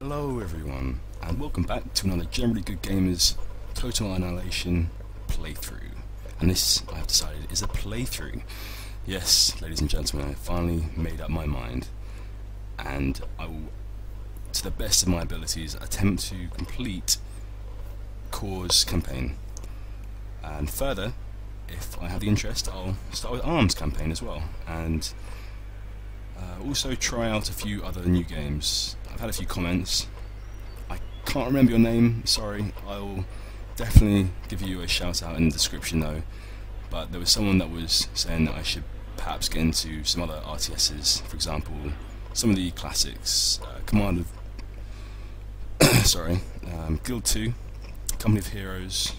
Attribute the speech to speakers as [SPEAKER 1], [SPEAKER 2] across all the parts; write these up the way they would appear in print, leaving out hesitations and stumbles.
[SPEAKER 1] Hello everyone, and welcome back to another Generally Good Gamers Total Annihilation playthrough. And this, I have decided, is a playthrough. Yes, ladies and gentlemen, I finally made up my mind, and I will, to the best of my abilities, attempt to complete Core's campaign. And further, if I have the interest, I'll start with Arms campaign as well, and also try out a few other new games. I've had a few comments. I can't remember your name, sorry. I'll definitely give you a shout out in the description though. But there was someone that was saying that I should perhaps get into some other RTSs, for example, some of the classics, Command of Guild 2, Company of Heroes,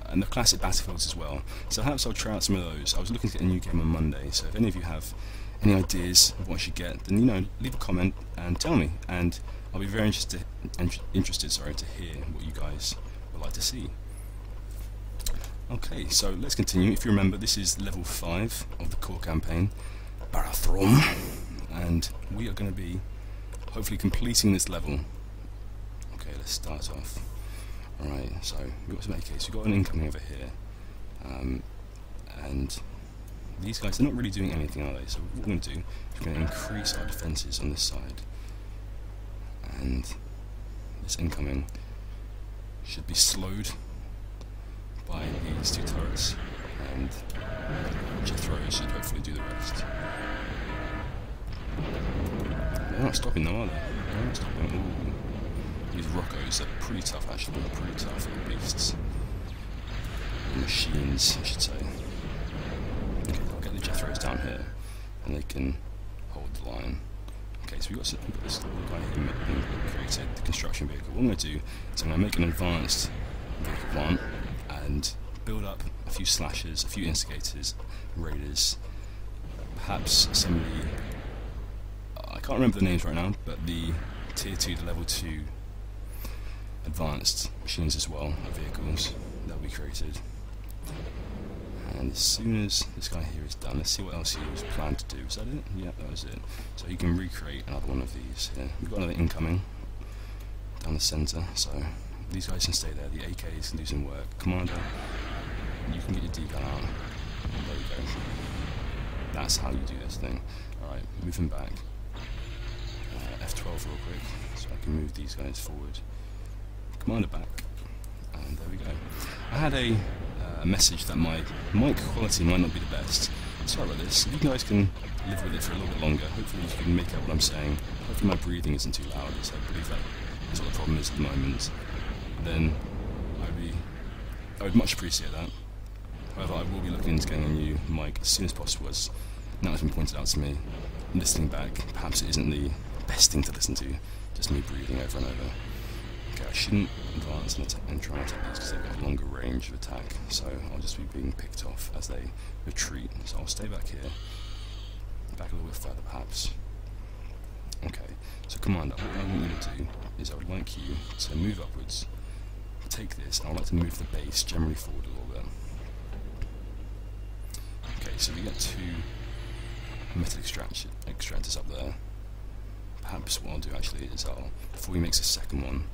[SPEAKER 1] and the classic Battlefields as well. So perhaps I'll try out some of those. I was looking to get a new game on Monday, so if any of you have any ideas of what I should get, then leave a comment and tell me, and I'll be very interested to hear what you guys would like to see. Okay, so let's continue. If you remember, this is level 5 of the core campaign, Barathrum, and we are going to be hopefully completing this level. Okay, let's start off. Alright, so we've got some AKs, we've got an incoming over here, and these guys are not really doing anything, are they? So what we're going to do is we're going to increase our defences on this side, and this incoming should be slowed by these two turrets, and Jethro should hopefully do the rest. They're not stopping though, are they? They're not stopping. Ooh. These Roccos are pretty tough actually, pretty tough little beasts. Machines, I should say. Okay, I'll get the Jethros down here, and they can hold the line. Okay, so we've got this little guy here being created, the construction vehicle. What I'm going to do is I'm going to make an advanced vehicle plant, and build up a few slashers, a few instigators, raiders, perhaps some of the, I can't remember the names right now, but the tier 2 to level 2 advanced machines as well, of vehicles that will be created. And as soon as this guy here is done, let's see what else he was planned to do. Was that it? Yeah, that was it. So he can recreate another one of these here. We've got another incoming down the centre, so these guys can stay there. The AKs can do some work. Commander, you can get your D-gun out. There we go. That's how you do this thing. Alright, moving back. F12 real quick, so I can move these guys forward. Commander back. And there we go. I had a message that my mic quality might not be the best. Sorry about this. If you guys can live with it for a little bit longer, hopefully you can make out what I'm saying. Hopefully my breathing isn't too loud, so I believe that's what the problem is at the moment. Then I would much appreciate that. However, I will be looking into getting a new mic as soon as possible, as now it's been pointed out to me. Listening back, perhaps it isn't the best thing to listen to, just me breathing over and over. Okay, I shouldn't advance and try and attack these because they've got a longer range of attack, so I'll just be being picked off as they retreat. So I'll stay back here, back a little bit further perhaps. Okay, so Commander, what I want you to do is I would like you to move upwards, take this, and I would like to move the base generally forward a little bit. Okay, so we get 2 metal extractors up there. Perhaps what I'll do actually is before he makes a second one,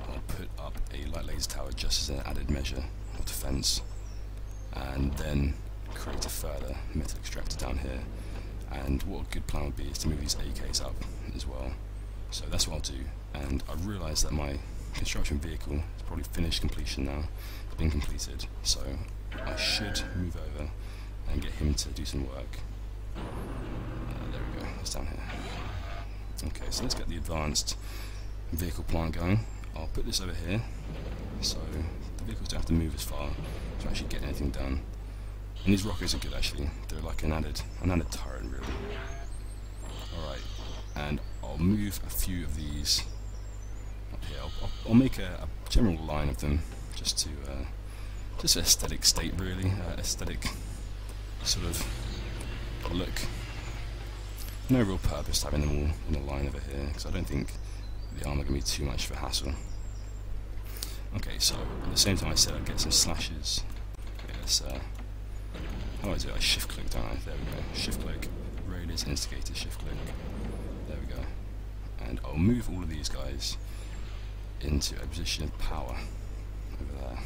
[SPEAKER 1] I'll put up a light laser tower just as an added measure of defense, and then create a further metal extractor down here. And what a good plan would be is to move these AKs up as well. So that's what I'll do. And I realise that my construction vehicle is probably finished completion now. It's been completed, so I should move over and get him to do some work. There we go, it's down here. Okay, so let's get the advanced vehicle plant going. I'll put this over here, so the vehicles don't have to move as far to actually get anything done. And these rockets are good actually, they're like an added turret really. Alright, and I'll move a few of these up here. I'll make a general line of them, just aesthetic state really, aesthetic sort of look. No real purpose to having them all in a line over here, because I don't think the armour can be too much of a hassle. Okay, so at the same time I said I'd get some slashes. Okay, let's how do I do it? I shift click, don't I? There we go. Shift click, raiders, instigators, shift click. There we go. and I'll move all of these guys into a position of power over there.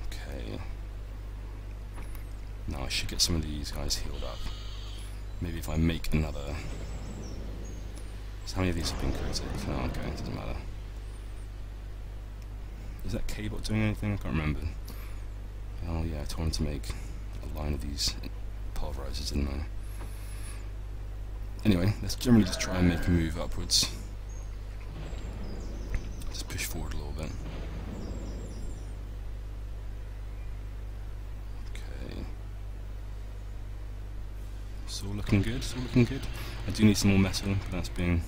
[SPEAKER 1] Okay. Now I should get some of these guys healed up. Maybe if I make another... So how many of these have been created? No, okay, it doesn't matter. Is that K-bot doing anything? I can't remember. Oh yeah, I told him to make a line of these pulverizers, didn't I? Anyway, let's generally just try and make a move upwards. Just push forward a little bit. Okay. It's all looking good, it's all looking good. I do need some more metal, but that's being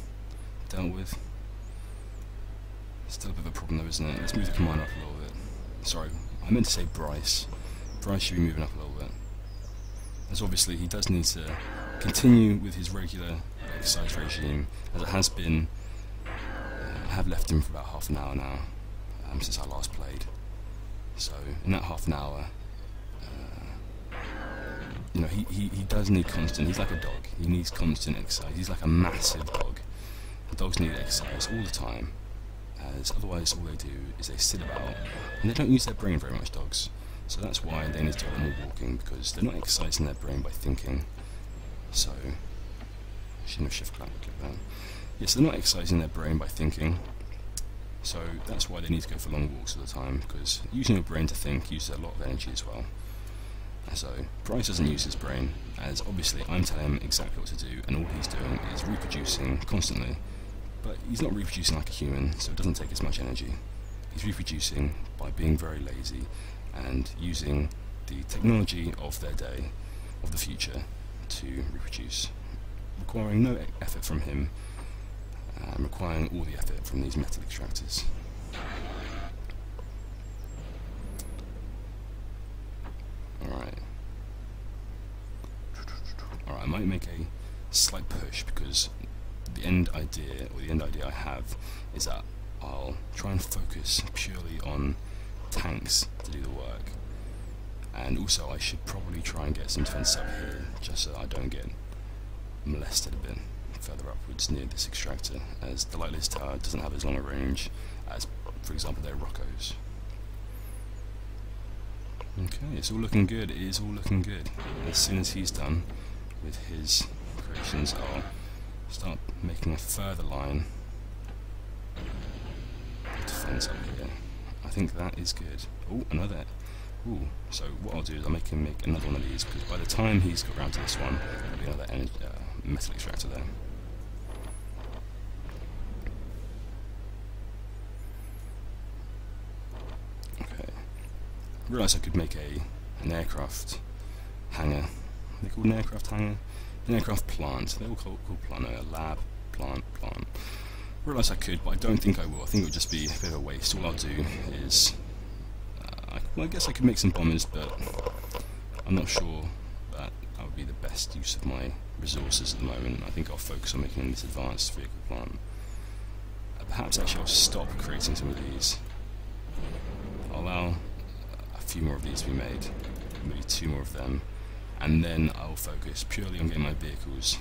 [SPEAKER 1] dealt with. Still a bit of a problem though, isn't it? Let's move the command up a little bit. Sorry, I meant to say Bryce. Bryce should be moving up a little bit. As obviously he does need to continue with his regular exercise regime, as it has been. I have left him for about half an hour now, since I last played. So in that half an hour, you know, he does need constant. He's like a dog. He needs constant exercise. He's like a massive dog. The dogs need exercise all the time, as otherwise all they do is they sit about and they don't use their brain very much, dogs. So that's why they need to do a lot more walking, because they're not exercising their brain by thinking. So I shouldn't have shift click that. Yes, they're not exercising their brain by thinking. So that's why they need to go for long walks all the time, because using your brain to think uses a lot of energy as well. So Bryce doesn't use his brain, as obviously I'm telling him exactly what to do, and all he's doing is reproducing constantly. But he's not reproducing like a human, so it doesn't take as much energy. He's reproducing by being very lazy and using the technology of their day, of the future, to reproduce, requiring no effort from him, requiring all the effort from these metal extractors. Alright, I might make a slight push, because the end idea I have is that I'll try and focus purely on tanks to do the work, and also I should probably try and get some defense up here, just so I don't get molested a bit further upwards near this extractor, as the lightless tower doesn't have as long a range as, for example, their Roccos. Okay, it's all looking good, it is all looking good. As soon as he's done with his creations, I'll start making a further line of defense up here. I think that is good. Oh, another. Ooh, so what I'll do is I'll make him make another one of these, because by the time he's got around to this one, there'll be another metal extractor there. Okay. I realised I could make an aircraft hangar. Are they called an aircraft hangar? An aircraft plant. They're all called plant. No, a lab, plant. I realised I could, but I don't think I will. I think it would just be a bit of a waste. All I'll do is... well, I guess I could make some bombers, but I'm not sure that would be the best use of my resources at the moment. I think I'll focus on making this advanced vehicle plant. Perhaps actually I'll stop creating some of these. I'll allow a few more of these to be made, maybe 2 more of them, and then I'll focus purely on getting my vehicles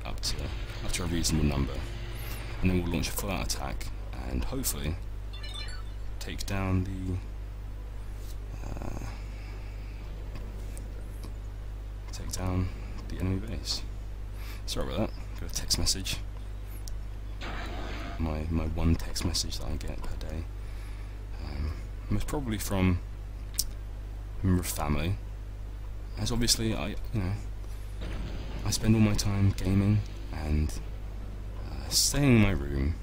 [SPEAKER 1] up to a reasonable number. And then we'll launch a full-out attack, and hopefully take down the enemy base. Sorry about that. Got a text message. My one text message that I get per day. Most probably from a member of family, as obviously I spend all my time gaming and staying in my room,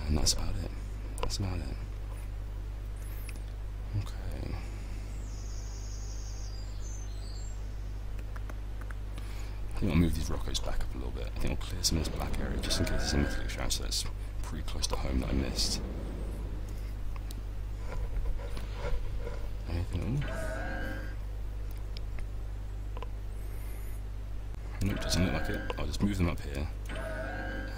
[SPEAKER 1] and that's about it. Okay. I think I'll move these Roccos back up a little bit. I think I'll clear some of this black area just in case there's a metal extractor that's pretty close to home that I missed. Anything else? Nope, doesn't look like it. I'll just move them up here,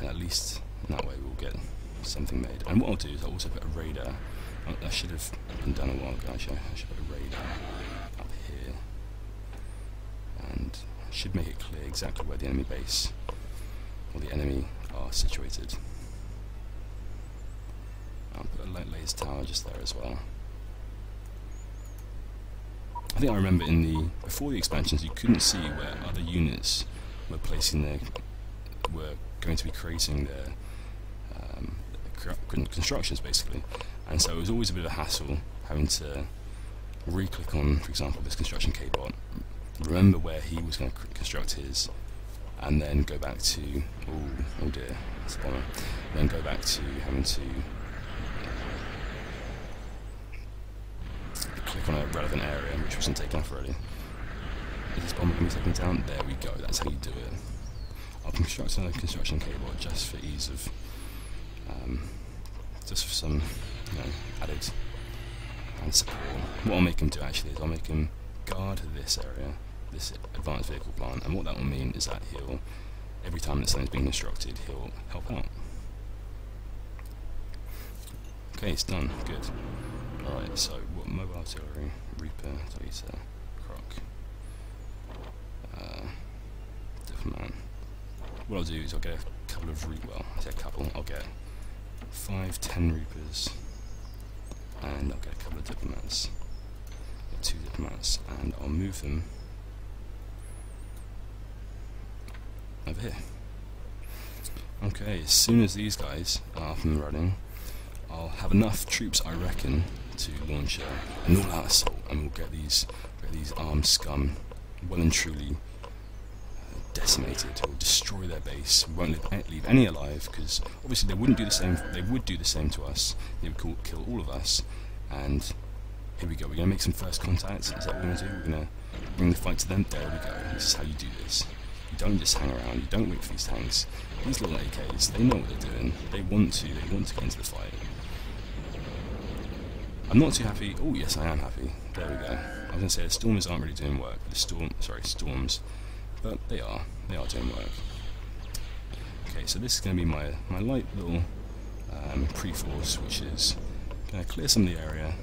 [SPEAKER 1] and at least in that way we'll get something made. And what I'll do is I'll also put a radar. That should have been done a while ago. I should put a radar up here, and should make it clear exactly where the enemy base or the enemy are situated. I'll put a light laser tower just there as well. I think I remember before the expansions you couldn't see where other units were going to be creating their constructions basically, and so it was always a bit of a hassle having to re-click on, for example, this construction K-bot, remember where he was going to construct his, and then go back to, oh dear, that's a bomber, then go back to having to click on a relevant area which wasn't taken off already. Is this bomber going to be taken down? There we go, that's how you do it. I'll construct another construction K-bot just for ease of, just for some, added and support. What I'll make him do actually is I'll make him guard this area, this advanced vehicle plant, and what that will mean is that he'll, every time that something's being constructed, he'll help out. Okay, it's done, good. Alright, so what mobile artillery, Reaper, Toyota, Croc, Diplomat. What I'll do is I'll get a couple of I say a couple, I'll get 5-10 Reapers, and I'll get a couple of diplomats, 2 diplomats, and I'll move them over here. Okay, as soon as these guys are up and running, I'll have enough troops, I reckon, to launch an all-out assault, and we'll get these armed scum well and truly decimated. We'll destroy their base. We won't leave any alive, because obviously they wouldn't do the same. They would do the same to us. They would kill all of us. And here we go. We're going to make some first contact. Is that what we're going to do? We're going to bring the fight to them. There we go. This is how you do this. You don't just hang around. You don't wait for these tanks. These little AKs, they know what they're doing. They want to get into the fight. I'm not too happy. Oh yes, I am happy. There we go. I was going to say the stormers aren't really doing work. Storms. But they are doing work. Okay, so this is going to be my light little pre-force, which is going to clear some of the area,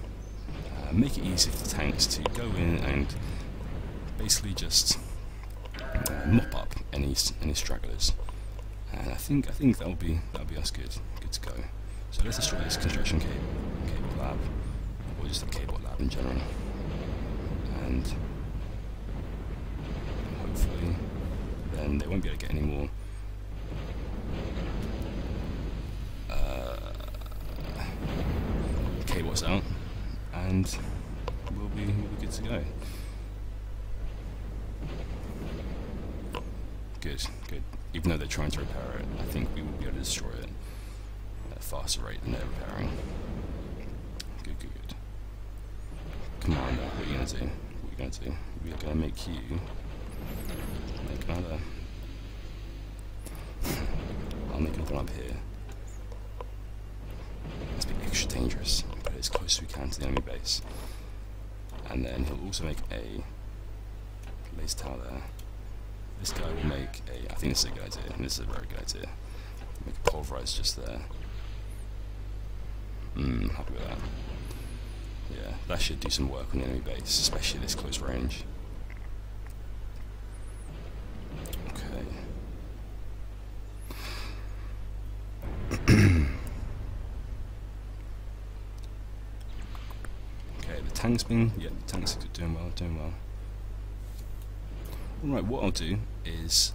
[SPEAKER 1] make it easy for the tanks to go in and basically just mop up any stragglers. And I think that'll be us good to go. So let's destroy this construction cable lab, or just the cable lab in general, and hopefully then they won't be able to get any more cables out, and we'll be good to go. Good. Even though they're trying to repair it, I think we will be able to destroy it at a faster rate than they're repairing. Good. Commander, what are you going to do? We are going to make you make another. I'll make another one up here. Let's be extra dangerous. Put it as close as we can to the enemy base. And then he'll also make a laser tower there. This guy will make a. I think this is a good idea. This is a very good idea. Make a pulverize just there. Happy with that. Yeah, that should do some work on the enemy base, especially this close range. Okay. Okay, the tank's been. Yeah, the tank's doing well. Alright, what I'll do is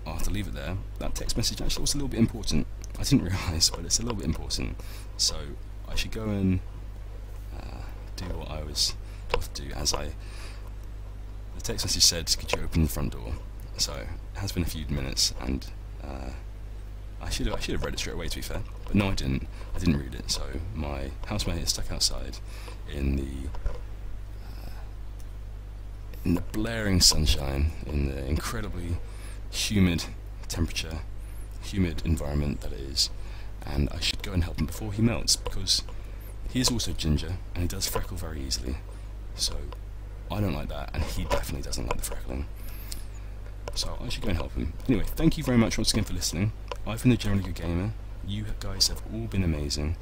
[SPEAKER 1] I'll have to leave it there. That text message actually was a little bit important. I didn't realise, but it's a little bit important. So I should go and do what I was told to do. The text message said, "Could you open the front door?" So it has been a few minutes, and I should have read it straight away, to be fair. But no, I didn't. I didn't read it. So my housemate is stuck outside in the blaring sunshine, in the incredibly humid temperature, humid environment that is, and I should go and help him before he melts, because he is also ginger and he does freckle very easily, so I don't like that, and he definitely doesn't like the freckling, so I should go and help him. Anyway, thank you very much once again for listening. I've been the Generally Good Gamer. You guys have all been amazing,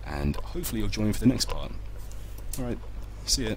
[SPEAKER 1] and hopefully you'll join me for the next part. Alright, see ya.